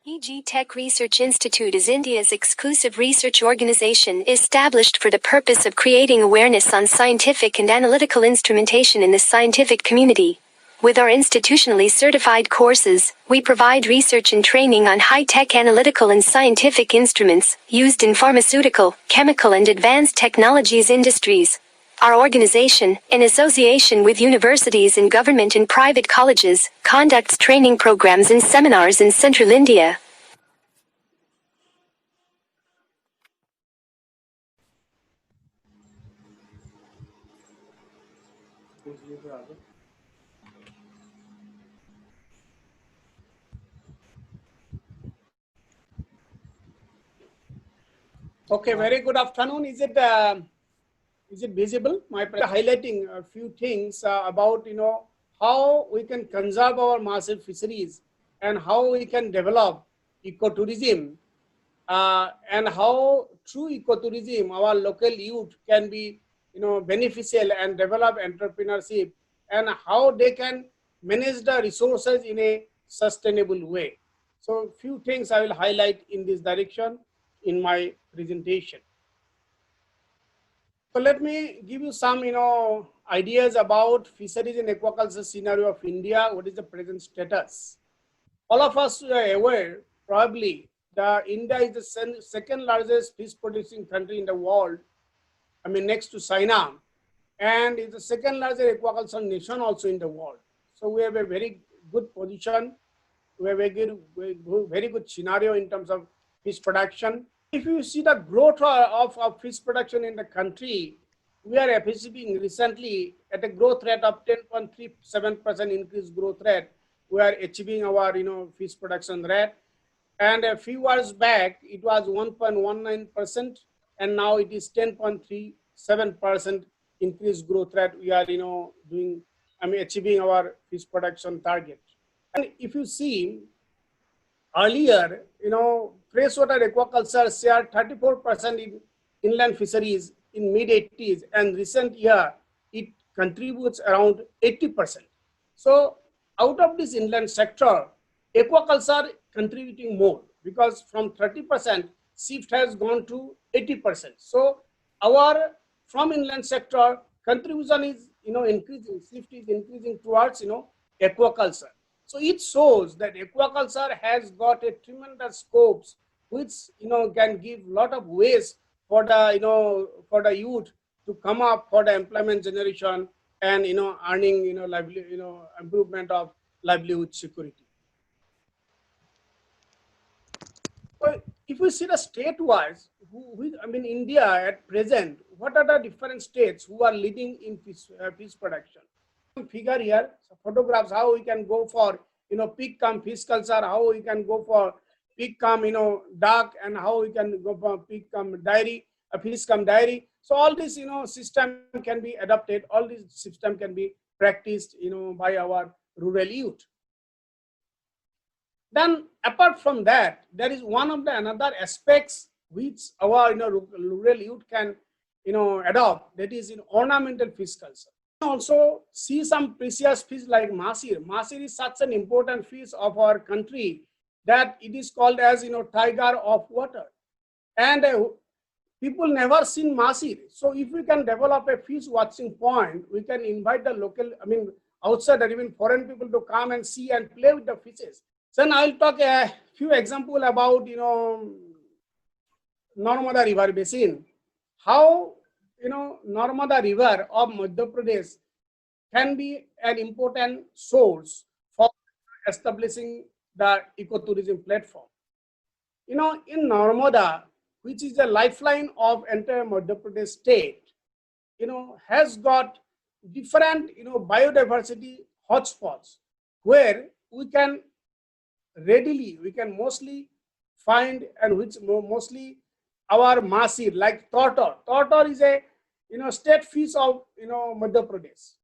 EG Tech Research Institute is India's exclusive research organization established for the purpose of creating awareness on scientific and analytical instrumentation in the scientific community. With our institutionally certified courses, we provide research and training on high-tech analytical and scientific instruments used in pharmaceutical, chemical and advanced technologies industries. Our organization, in association with universities and government and private colleges, conducts training programs and seminars in Central India. Okay, very good afternoon. Is it visible? My highlighting a few things about how we can conserve our marine fisheries and how we can develop ecotourism and how through ecotourism our local youth can be beneficial and develop entrepreneurship and how they can manage the resources in a sustainable way. So few things I will highlight in this direction in my presentation. So let me give you some ideas about fisheries and aquaculture scenario of India. What is the present status? All of us are aware probably that India is the second largest fish producing country in the world, I mean next to China, and is the second largest aquaculture nation also in the world. So we have a very good position, we have a very good scenario in terms of fish production. If you see the growth of fish production in the country, we are achieving recently at a growth rate of 10.37% increased growth rate. We are achieving our fish production rate, and a few years back it was 1.19%, and now it is 10.37% increased growth rate. We are achieving our fish production target. And if you see earlier, freshwater aquaculture shared 34% in inland fisheries in mid-80s, and recent year it contributes around 80%. So out of this inland sector, aquaculture contributing more because from 30% shift has gone to 80%. So our from inland sector contribution is increasing, shift is increasing towards aquaculture. So it shows that aquaculture has got a tremendous scopes, which can give lot of ways for the youth to come up for the employment generation and earning improvement of livelihood security. So if we see the state-wise, India at present, what are the different states who are leading in fish production? Figure here, so photographs how we can go for pig cum fish culture, how we can go for pig cum duck, and how we can go for pig cum dairy, fish cum dairy. So all this system can be adopted, all this system can be practiced by our rural youth. Then apart from that, there is one of the another aspects which our rural youth can adopt, that is ornamental fish culture. Also see some precious fish like mahseer. Mahseer is such an important fish of our country that it is called as tiger of water, and people never seen mahseer. So if we can develop a fish watching point, we can invite the local, outside or even foreign people to come and see and play with the fishes. Then I'll talk a few examples about Narmada River Basin. How Narmada River of Madhya Pradesh can be an important source for establishing the ecotourism platform. In Narmada, which is the lifeline of entire Madhya Pradesh state, has got different biodiversity hotspots where we can mostly find, and which mostly our mahseer like tortoise. Tortoise is a state fish of Madhya Pradesh.